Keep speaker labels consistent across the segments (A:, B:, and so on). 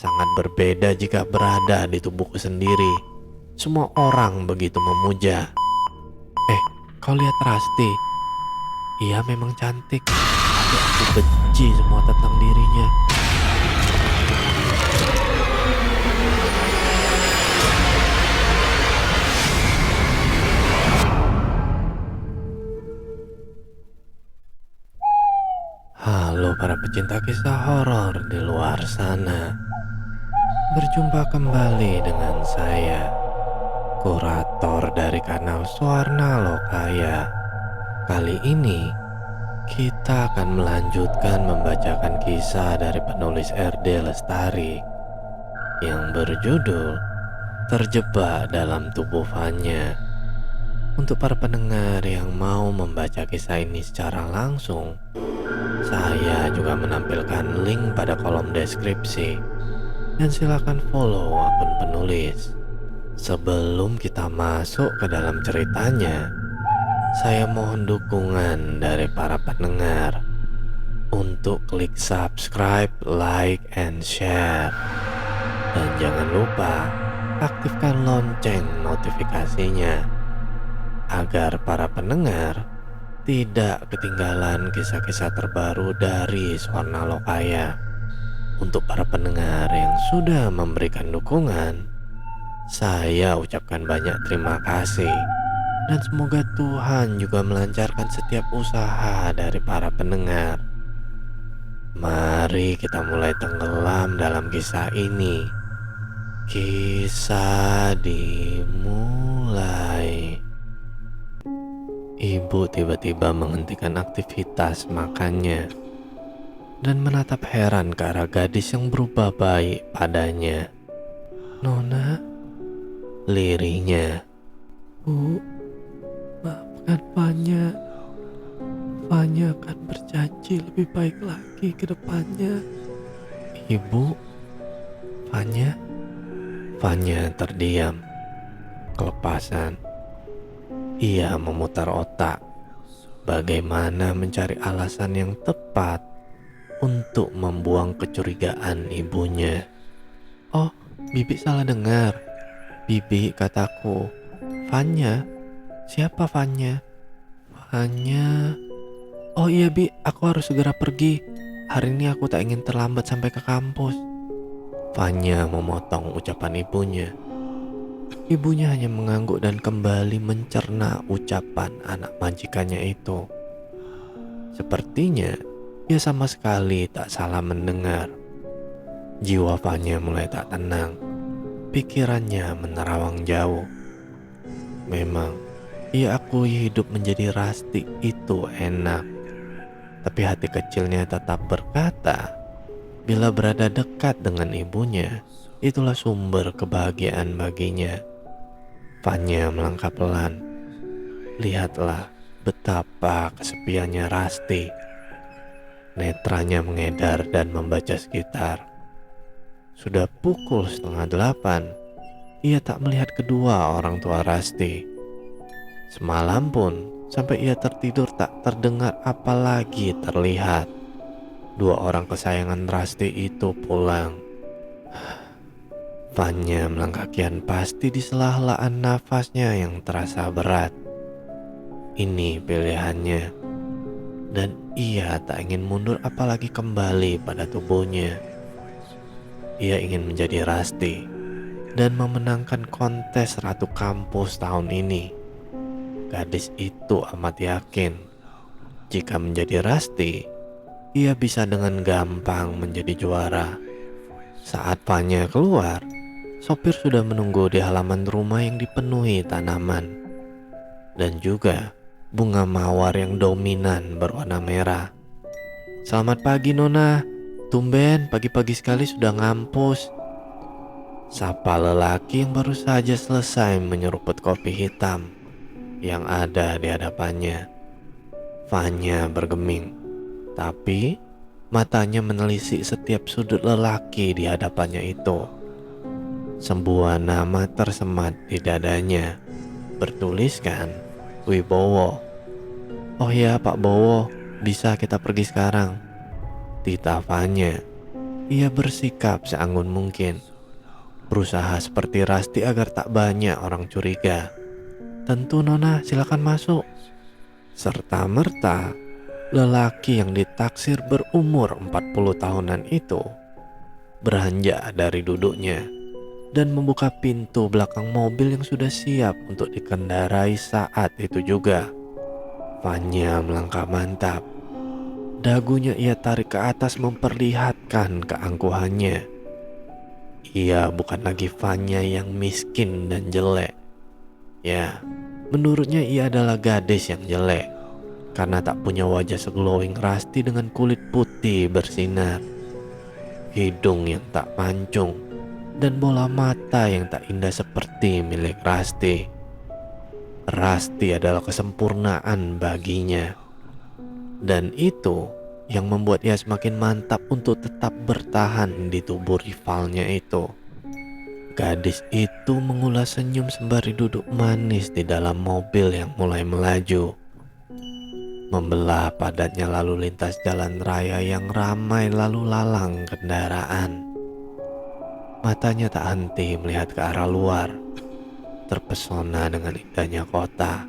A: sangat berbeda jika berada di tubuhku sendiri. Semua orang begitu memuja. Kau lihat Rasti? Ia memang cantik, tapi aku benci semua tentang dirinya. Halo para pecinta kisah horor di luar sana. Berjumpa kembali dengan saya, kurator dari kanal Suarna Lokaya. Kali ini kita akan melanjutkan membacakan kisah dari penulis RD Lestari yang berjudul Terjebak Dalam Tubuh Fanya. Untuk para pendengar yang mau membaca kisah ini secara langsung, saya juga menampilkan link pada kolom deskripsi, dan silakan follow akun penulis. Sebelum kita masuk ke dalam ceritanya, saya mohon dukungan dari para pendengar untuk klik subscribe, like, and share. Dan jangan lupa aktifkan lonceng notifikasinya agar para pendengar tidak ketinggalan kisah-kisah terbaru dari Suarna Lokaya. Untuk para pendengar yang sudah memberikan dukungan, saya ucapkan banyak terima kasih. Dan semoga Tuhan juga melancarkan setiap usaha dari para pendengar. Mari kita mulai tenggelam dalam kisah ini. Kisah dimulai. Ibu tiba-tiba menghentikan aktivitas makannya dan menatap heran ke arah gadis yang berubah baik padanya. "Nona," lirihnya. "Bu, maafkan Fanya. Fanya akan berjanji lebih baik lagi ke depannya." "Ibu, Fanya?" Fanya terdiam, kelepasan. Ia memutar otak bagaimana mencari alasan yang tepat untuk membuang kecurigaan ibunya. "Oh, Bibi salah dengar. Bibi kataku, Fanya. Siapa Fanya?" "Fanya. Oh iya Bi, aku harus segera pergi. Hari ini aku tak ingin terlambat sampai ke kampus." Fanya memotong ucapan ibunya. Ibunya hanya mengangguk dan kembali mencerna ucapan anak majikannya itu. Sepertinya ia sama sekali tak salah mendengar. Jiwa Fanya mulai tak tenang. Pikirannya menerawang jauh. Memang ia akui hidup menjadi Rasti itu enak. Tapi hati kecilnya tetap berkata, bila berada dekat dengan ibunya, itulah sumber kebahagiaan baginya. Fanya melangkah pelan. Lihatlah betapa kesepiannya Rasti. Netranya mengedar dan membaca sekitar. Sudah pukul 7:30. Ia tak melihat kedua orang tua Rasti. Semalam pun sampai ia tertidur tak terdengar apalagi terlihat. Dua orang kesayangan Rasti itu pulang. Fanya melangkah kian pasti di sela-helaan nafasnya yang terasa berat. Ini pilihannya, dan ia tak ingin mundur apalagi kembali pada tubuhnya. Ia ingin menjadi Rasti dan memenangkan kontes Ratu Kampus tahun ini. Gadis itu amat yakin jika menjadi Rasti, ia bisa dengan gampang menjadi juara. Saat Fanya keluar, sopir sudah menunggu di halaman rumah yang dipenuhi tanaman dan juga bunga mawar yang dominan berwarna merah. "Selamat pagi Nona, tumben pagi-pagi sekali sudah ngampus," sapa lelaki yang baru saja selesai menyeruput kopi hitam yang ada di hadapannya. Fanya bergeming, tapi matanya menelisik setiap sudut lelaki di hadapannya itu. Sebuah nama tersemat di dadanya, bertuliskan Wibowo. "Oh ya Pak Bowo, bisa kita pergi sekarang?" Tita Fanya. Ia bersikap seanggun mungkin, berusaha seperti Rasti agar tak banyak orang curiga. "Tentu Nona, silakan masuk." Serta merta, lelaki yang ditaksir berumur 40 tahunan itu beranjak dari duduknya dan membuka pintu belakang mobil yang sudah siap untuk dikendarai saat itu juga. Vanya melangkah mantap. Dagunya ia tarik ke atas memperlihatkan keangkuhannya. Ia bukan lagi Vanya yang miskin dan jelek. Ya, menurutnya ia adalah gadis yang jelek karena tak punya wajah seglowing Rasti dengan kulit putih bersinar, hidung yang tak mancung, dan bola mata yang tak indah seperti milik Rasti. Rasti adalah kesempurnaan baginya, dan itu yang membuat ia semakin mantap untuk tetap bertahan di tubuh rivalnya itu. Gadis itu mengulas senyum sembari duduk manis di dalam mobil yang mulai melaju, membelah padatnya lalu lintas jalan raya yang ramai lalu lalang kendaraan. Matanya tak henti melihat ke arah luar, terpesona dengan indahnya kota.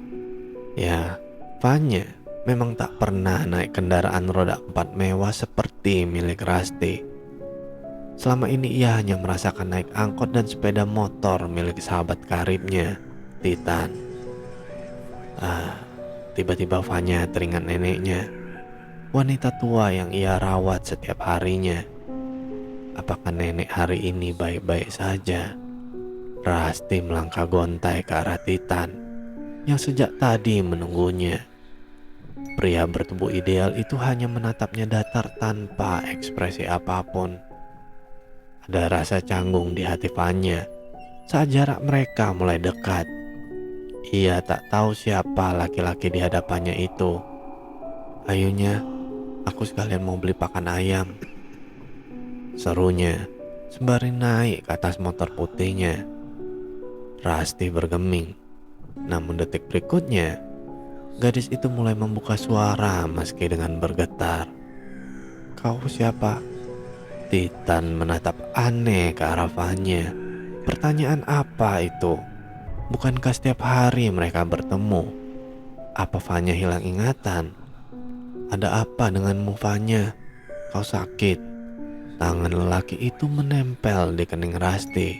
A: Ya, Vanya memang tak pernah naik kendaraan roda 4 mewah seperti milik Rasti. Selama ini ia hanya merasakan naik angkot dan sepeda motor milik sahabat karibnya, Titan. Tiba-tiba Vanya teringat neneknya, wanita tua yang ia rawat setiap harinya. Apakah nenek hari ini baik-baik saja? Rasti melangkah gontai ke arah Titan yang sejak tadi menunggunya. Pria bertubuh ideal itu hanya menatapnya datar tanpa ekspresi apapun. Ada rasa canggung di hati Vanya saat jarak mereka mulai dekat. Ia tak tahu siapa laki-laki di hadapannya itu. "Ayonya, aku sekalian mau beli pakan ayam," serunya sembari naik ke atas motor putihnya. Rasti bergeming, namun detik berikutnya gadis itu mulai membuka suara meski dengan bergetar. "Kau siapa?" Titan menatap aneh ke arah Vanya. Pertanyaan apa itu? Bukankah setiap hari mereka bertemu? Apa Vanya hilang ingatan? "Ada apa denganmu, Vanya? Kau sakit?" Tangan lelaki itu menempel di kening Rasti.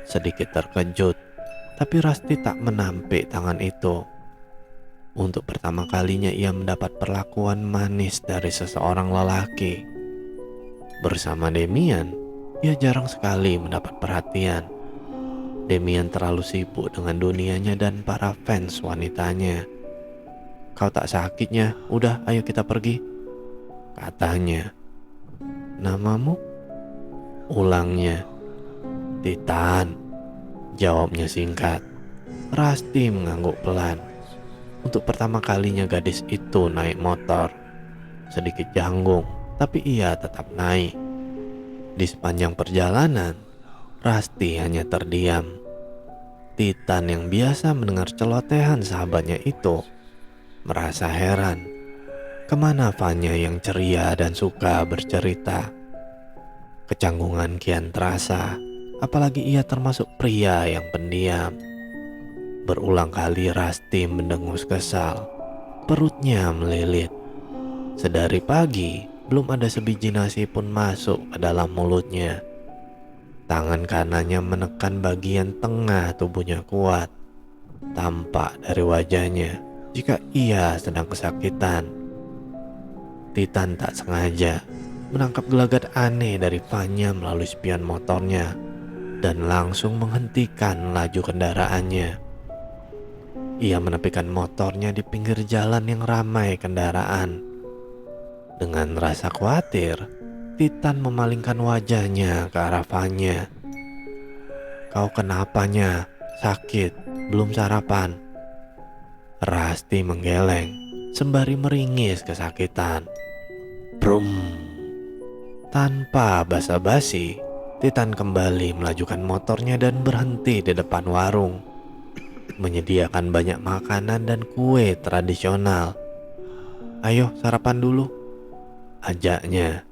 A: Sedikit terkejut, tapi Rasti tak menampik tangan itu. Untuk pertama kalinya ia mendapat perlakuan manis dari seseorang lelaki. Bersama Demian, ia jarang sekali mendapat perhatian. Demian terlalu sibuk dengan dunianya dan para fans wanitanya. "Kau tak sakitnya? Udah, ayo kita pergi," katanya. "Namamu?" ulangnya. "Titan," jawabnya singkat. Rasti mengangguk pelan. Untuk pertama kalinya gadis itu naik motor. Sedikit janggung, tapi ia tetap naik. Di sepanjang perjalanan, Rasti hanya terdiam. Titan yang biasa mendengar celotehan sahabatnya itu merasa heran. Kemana Vanya yang ceria dan suka bercerita? Kecanggungan kian terasa, apalagi ia termasuk pria yang pendiam. Berulang kali Rasti mendengus kesal. Perutnya melilit. Sedari pagi, belum ada sebiji nasi pun masuk ke dalam mulutnya. Tangan kanannya menekan bagian tengah tubuhnya kuat. Tampak dari wajahnya jika ia sedang kesakitan. Titan tak sengaja menangkap gelagat aneh dari Vanya melalui spion motornya dan langsung menghentikan laju kendaraannya. Ia menepikan motornya di pinggir jalan yang ramai kendaraan. Dengan rasa khawatir, Titan memalingkan wajahnya ke arah Vanya. "Kau kenapanya? Sakit? Belum sarapan?" Rasti menggeleng sembari meringis kesakitan. Brum. Tanpa basa-basi, Titan kembali melajukan motornya dan berhenti di depan warung, menyediakan banyak makanan dan kue tradisional. "Ayo sarapan dulu," ajaknya.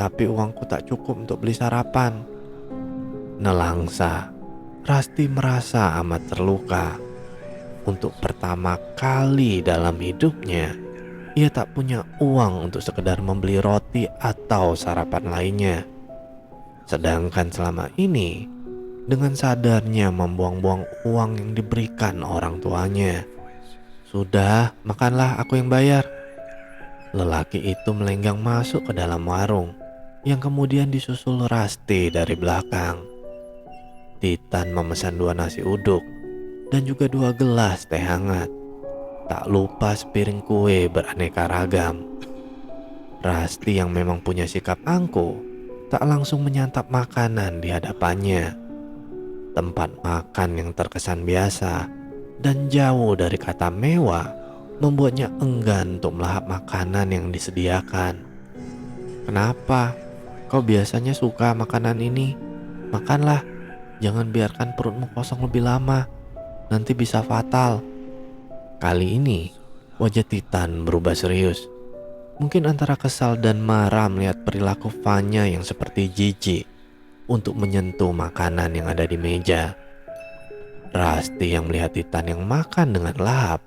A: tapi uangku tak cukup untuk beli sarapan. Nelangsa, Rasti merasa amat terluka. Untuk pertama kali dalam hidupnya, ia tak punya uang untuk sekedar membeli roti atau sarapan lainnya. Sedangkan selama ini, dengan sadarnya membuang-buang uang yang diberikan orang tuanya. "Sudah, makanlah, aku yang bayar." Lelaki itu melenggang masuk ke dalam warung, yang kemudian disusul Rasti dari belakang. Titan memesan 2 nasi uduk dan juga 2 gelas teh hangat. Tak lupa sepiring kue beraneka ragam. Rasti yang memang punya sikap angkuh, tak langsung menyantap makanan di hadapannya. Tempat makan yang terkesan biasa dan jauh dari kata mewah membuatnya enggan untuk melahap makanan yang disediakan. "Kenapa? Kau biasanya suka makanan ini. Makanlah, jangan biarkan perutmu kosong lebih lama. Nanti bisa fatal." Kali ini, wajah Titan berubah serius. Mungkin antara kesal dan marah melihat perilaku Fanya yang seperti jijik untuk menyentuh makanan yang ada di meja. Rasti yang melihat Titan yang makan dengan lahap,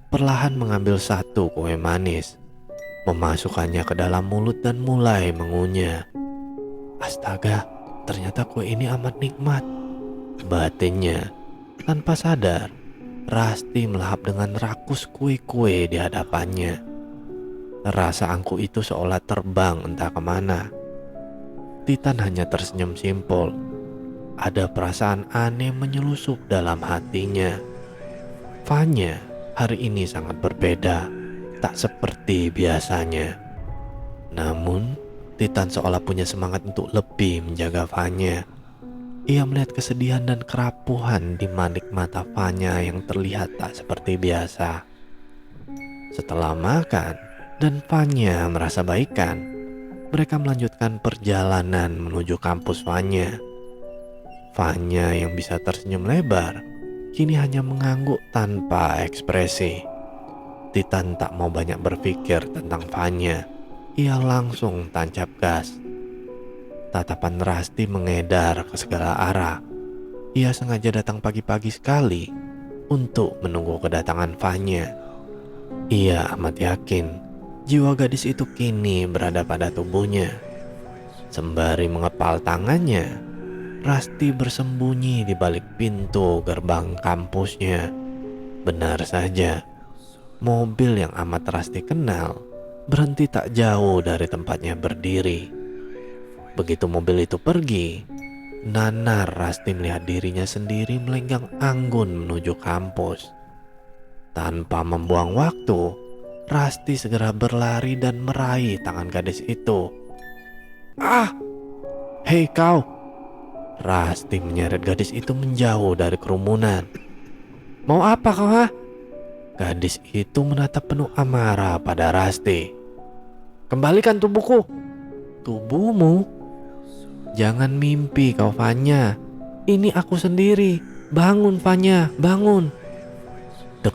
A: perlahan mengambil satu kue manis, memasukkannya ke dalam mulut dan mulai mengunyah. "Astaga, ternyata kue ini amat nikmat," batinnya. Tanpa sadar, Rasti melahap dengan rakus kue-kue di hadapannya. Rasa angkuh itu seolah terbang entah kemana. Titan hanya tersenyum simpul. Ada perasaan aneh menyelusup dalam hatinya. Fanya hari ini sangat berbeda, tak seperti biasanya. Namun, Titan seolah punya semangat untuk lebih menjaga Fanya. Ia melihat kesedihan dan kerapuhan di balik mata Fanya yang terlihat tak seperti biasa. Setelah makan dan Fanya merasa baikan, mereka melanjutkan perjalanan menuju kampus Fanya. Fanya yang bisa tersenyum lebar, kini hanya mengangguk tanpa ekspresi. Titan tak mau banyak berpikir tentang Fanya. Ia langsung tancap gas. Tatapan Rasti mengedar ke segala arah. Ia sengaja datang pagi-pagi sekali untuk menunggu kedatangan Fanya. Ia amat yakin jiwa gadis itu kini berada pada tubuhnya. Sembari mengepal tangannya, Rasti bersembunyi di balik pintu gerbang kampusnya. Benar saja, mobil yang amat Rasti kenal berhenti tak jauh dari tempatnya berdiri. Begitu mobil itu pergi, nanar Rasti melihat dirinya sendiri melenggang anggun menuju kampus. Tanpa membuang waktu, Rasti segera berlari dan meraih tangan gadis itu. "Ah, hei kau!" Rasti menyeret gadis itu menjauh dari kerumunan. "Mau apa kau, ha?" Gadis itu menatap penuh amarah pada Rasti. "Kembalikan tubuhku." "Tubuhmu? Jangan mimpi kau, Fanya. Ini aku sendiri. Bangun, Fanya, bangun." Dek.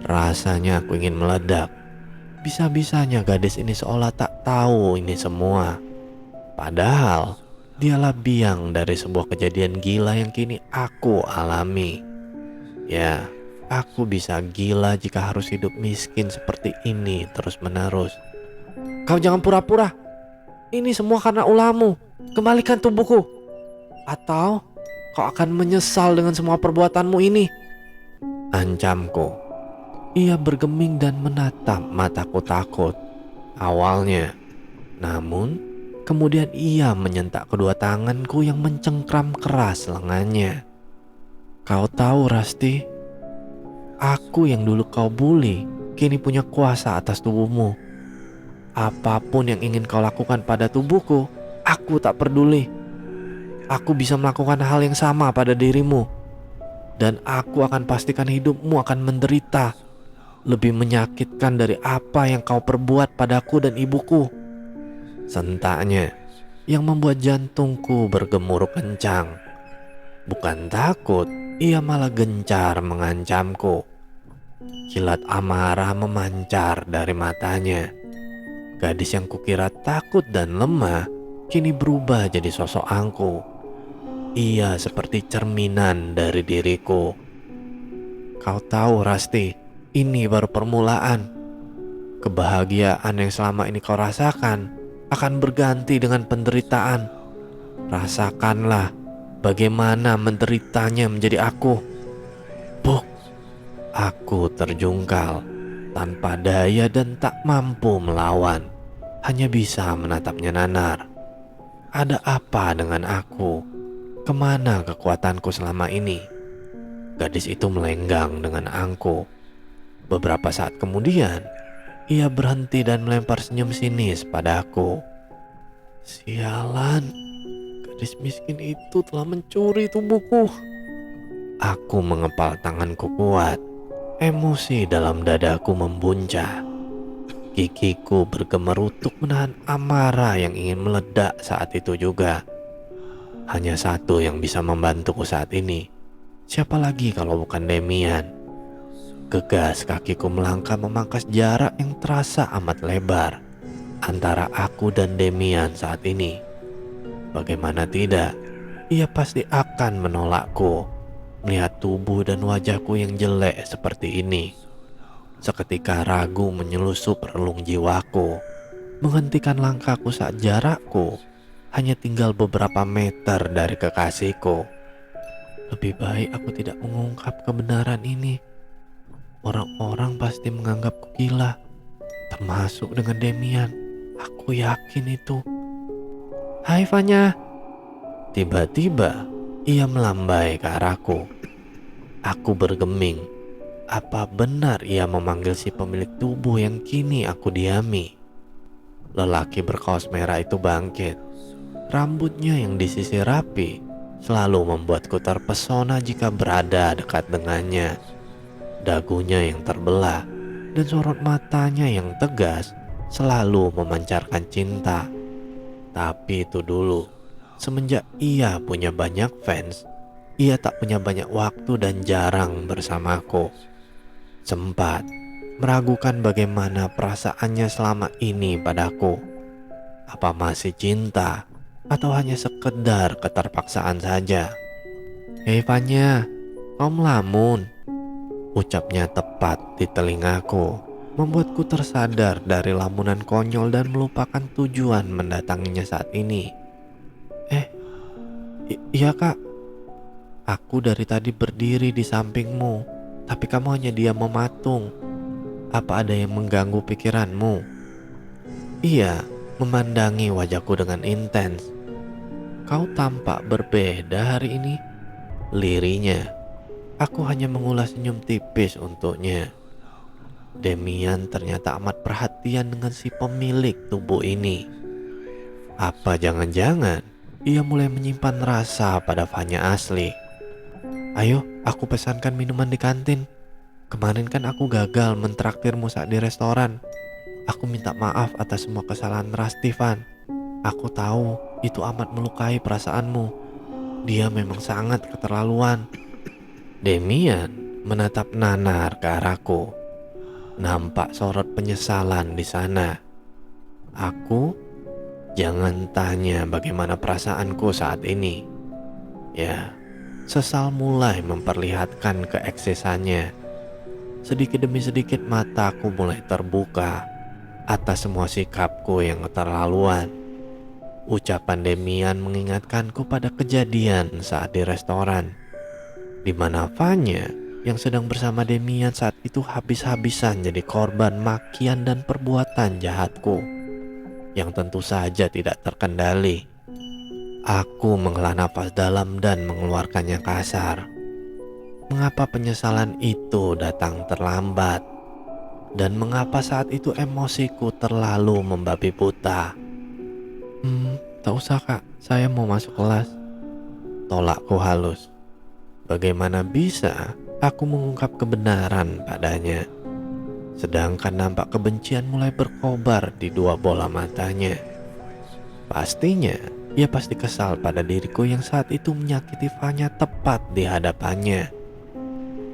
A: Rasanya aku ingin meledak. Bisa-bisanya gadis ini seolah tak tahu ini semua. Padahal dialah biang dari sebuah kejadian gila yang kini aku alami. Ya, aku bisa gila jika harus hidup miskin seperti ini terus-menerus. "Kau jangan pura-pura. Ini semua karena ulahmu. Kembalikan tubuhku, atau kau akan menyesal dengan semua perbuatanmu ini," ancamku. Ia bergeming dan menatap mataku takut awalnya. Namun kemudian ia menyentak kedua tanganku yang mencengkram keras lengannya. "Kau tahu, Rasti, aku yang dulu kau bully kini punya kuasa atas tubuhmu. Apapun yang ingin kau lakukan pada tubuhku, aku tak peduli. Aku bisa melakukan hal yang sama pada dirimu. Dan aku akan pastikan hidupmu akan menderita. Lebih menyakitkan dari apa yang kau perbuat padaku dan ibuku," sentaknya yang membuat jantungku bergemuruh kencang. Bukan takut, ia malah gencar mengancamku. Kilat amarah memancar dari matanya. Gadis yang kukira takut dan lemah kini berubah jadi sosok angkuh. Ia seperti cerminan dari diriku. Kau tahu Rasti, ini baru permulaan. Kebahagiaan yang selama ini kau rasakan akan berganti dengan penderitaan. Rasakanlah bagaimana menderitanya menjadi aku. Buk, aku terjungkal tanpa daya dan tak mampu melawan. Hanya bisa menatapnya nanar. Ada apa dengan aku? Kemana kekuatanku selama ini? Gadis itu melenggang dengan angkuh. Beberapa saat kemudian, ia berhenti dan melempar senyum sinis padaku. Sialan, gadis miskin itu telah mencuri tubuhku. Aku mengepal tanganku kuat. Emosi dalam dadaku membuncah. Gigiku bergemerutuk menahan amarah yang ingin meledak saat itu juga. Hanya satu yang bisa membantuku saat ini. Siapa lagi kalau bukan Demian? Gegas kakiku melangkah memangkas jarak yang terasa amat lebar antara aku dan Demian saat ini. Bagaimana tidak, ia pasti akan menolakku melihat tubuh dan wajahku yang jelek seperti ini. Seketika ragu menyelusup relung jiwaku, menghentikan langkahku saat jarakku hanya tinggal beberapa meter dari kekasihku. Lebih baik aku tidak mengungkap kebenaran ini. Orang-orang pasti menganggapku gila, termasuk dengan Demian. Aku yakin itu. Hai Fanya. Tiba-tiba ia melambai ke arahku. Aku bergeming. Apa benar ia memanggil si pemilik tubuh yang kini aku diami? Lelaki berkaos merah itu bangkit. Rambutnya yang disisir rapi selalu membuatku terpesona jika berada dekat dengannya. Dagunya yang terbelah dan sorot matanya yang tegas selalu memancarkan cinta. Tapi itu dulu, semenjak ia punya banyak fans, ia tak punya banyak waktu dan jarang bersamaku. Sempat meragukan bagaimana perasaannya selama ini padaku. Apa masih cinta atau hanya sekedar keterpaksaan saja? Hei Fanya, kau melamun. Ucapnya tepat di telingaku, membuatku tersadar dari lamunan konyol dan melupakan tujuan mendatanginya saat ini. Iya kak, aku dari tadi berdiri di sampingmu, tapi kamu hanya diam mematung. Apa ada yang mengganggu pikiranmu? Ia memandangi wajahku dengan intens. Kau tampak berbeda hari ini, lirinya. Aku hanya mengulas senyum tipis untuknya. Demian ternyata amat perhatian dengan si pemilik tubuh ini. Apa jangan-jangan ia mulai menyimpan rasa pada Fanya asli? Ayo, aku pesankan minuman di kantin. Kemarin kan aku gagal mentraktirmu saat di restoran. Aku minta maaf atas semua kesalahan Rasti, Van. Aku tahu itu amat melukai perasaanmu. Dia memang sangat keterlaluan. Demian menatap nanar ke arahku. Nampak sorot penyesalan di sana. Aku jangan tanya bagaimana perasaanku saat ini. Ya, sesal mulai memperlihatkan keeksisannya. Sedikit demi sedikit mataku mulai terbuka atas semua sikapku yang keterlaluan. Ucapan Demian mengingatkanku pada kejadian saat di restoran, di mana Fanya yang sedang bersama Demian saat itu habis-habisan jadi korban makian dan perbuatan jahatku yang tentu saja tidak terkendali. Aku menghela nafas dalam dan mengeluarkannya kasar. Mengapa penyesalan itu datang terlambat? Dan mengapa saat itu emosiku terlalu membabi buta? Tak usah kak, saya mau masuk kelas. Tolakku halus. Bagaimana bisa aku mengungkap kebenaran padanya? Sedangkan nampak kebencian mulai berkobar di dua bola matanya. Pastinya, ia pasti kesal pada diriku yang saat itu menyakiti Fanya tepat di hadapannya.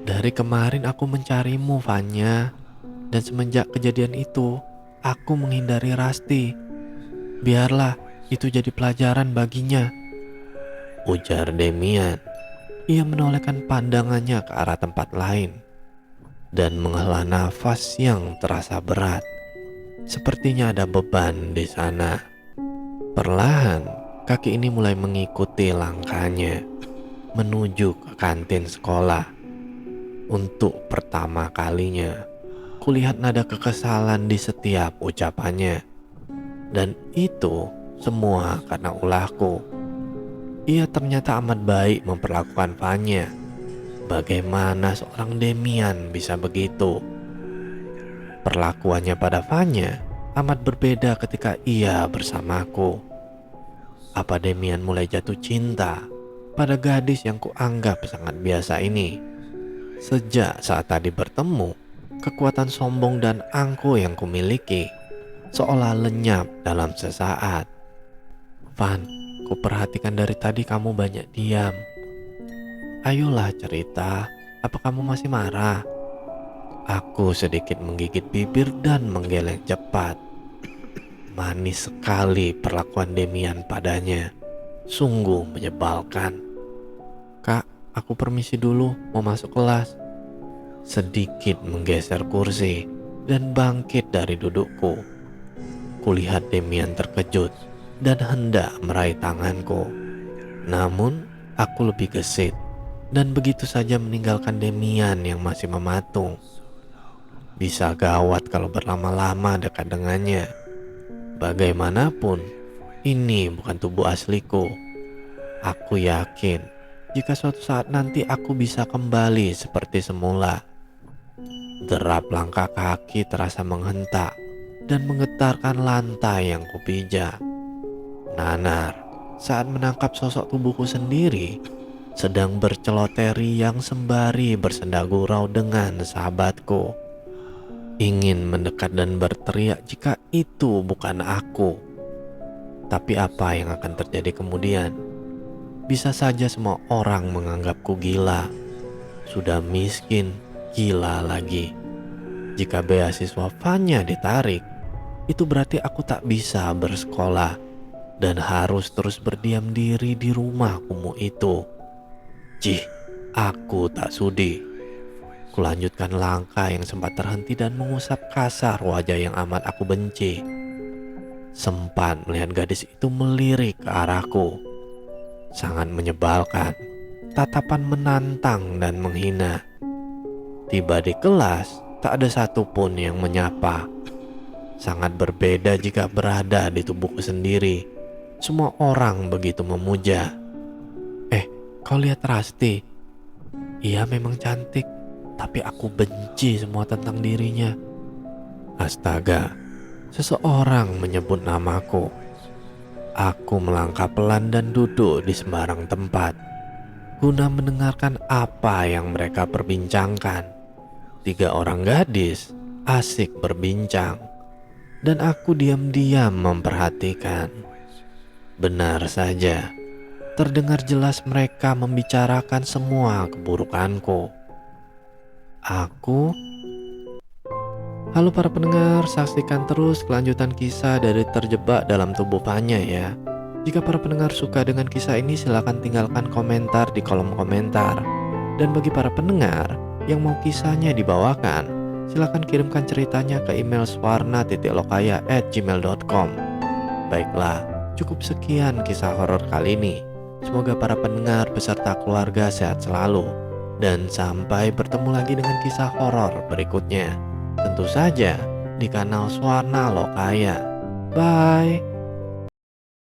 A: Dari kemarin aku mencarimu, Fanya. Dan semenjak kejadian itu, aku menghindari Rasti. Biarlah itu jadi pelajaran baginya, ujar Demian. Ia menolehkan pandangannya ke arah tempat lain dan menghela nafas yang terasa berat. Sepertinya ada beban di sana. Perlahan, kaki ini mulai mengikuti langkahnya menuju ke kantin sekolah. Untuk pertama kalinya, kulihat nada kekesalan di setiap ucapannya. Dan itu semua karena ulahku. Ia ternyata amat baik memperlakukan Vanya. Bagaimana seorang Demian bisa begitu? Perlakuannya pada Vanya amat berbeda ketika ia bersamaku. Apa Demian mulai jatuh cinta pada gadis yang kuanggap sangat biasa ini? Sejak saat tadi bertemu, kekuatan sombong dan angkuh yang kumiliki seolah lenyap dalam sesaat. Van, kuperhatikan dari tadi kamu banyak diam. Ayolah cerita, apa kamu masih marah? Aku sedikit menggigit bibir dan menggeleng cepat. Manis sekali perlakuan Demian padanya. Sungguh menyebalkan. Kak, aku permisi dulu, mau masuk kelas. Sedikit menggeser kursi dan bangkit dari dudukku. Kulihat Demian terkejut dan hendak meraih tanganku. Namun aku lebih gesit dan begitu saja meninggalkan Demian yang masih mematung. Bisa gawat kalau berlama-lama dekat dengannya. Bagaimanapun, ini bukan tubuh asliku. Aku yakin jika suatu saat nanti aku bisa kembali seperti semula. Derap langkah kaki terasa menghentak dan menggetarkan lantai yang kupijak. Nanar saat menangkap sosok tubuhku sendiri sedang berceloteri yang sembari bersenda gurau dengan sahabatku. Ingin mendekat dan berteriak jika itu bukan aku. Tapi apa yang akan terjadi kemudian? Bisa saja semua orang menganggapku gila. Sudah miskin, gila lagi. Jika beasiswa Vanya ditarik, itu berarti aku tak bisa bersekolah dan harus terus berdiam diri di rumah kumuh itu. Cih, aku tak sudi. Kulanjutkan langkah yang sempat terhenti dan mengusap kasar wajah yang amat aku benci. Sempat melihat gadis itu melirik ke arahku. Sangat menyebalkan, tatapan menantang dan menghina. Tiba di kelas, tak ada satupun yang menyapa. Sangat berbeda jika berada di tubuhku sendiri. Semua orang begitu memuja. Kau lihat Rasti? Ia memang cantik, tapi aku benci semua tentang dirinya. Astaga, seseorang menyebut namaku. Aku melangkah pelan dan duduk di sembarang tempat, guna mendengarkan apa yang mereka perbincangkan. 3 orang gadis asik berbincang, dan aku diam-diam memperhatikan. Benar saja, terdengar jelas mereka membicarakan semua keburukanku. Halo para pendengar, saksikan terus kelanjutan kisah dari Terjebak dalam Tubuh Vanya ya. Jika para pendengar suka dengan kisah ini, silakan tinggalkan komentar di kolom komentar. Dan bagi para pendengar yang mau kisahnya dibawakan, silakan kirimkan ceritanya ke email swarna.lokaya@gmail.com. Baiklah, cukup sekian kisah horor kali ini. Semoga para pendengar beserta keluarga sehat selalu. Dan sampai bertemu lagi dengan kisah horor berikutnya. Tentu saja di kanal Swarna Lokaya. Bye.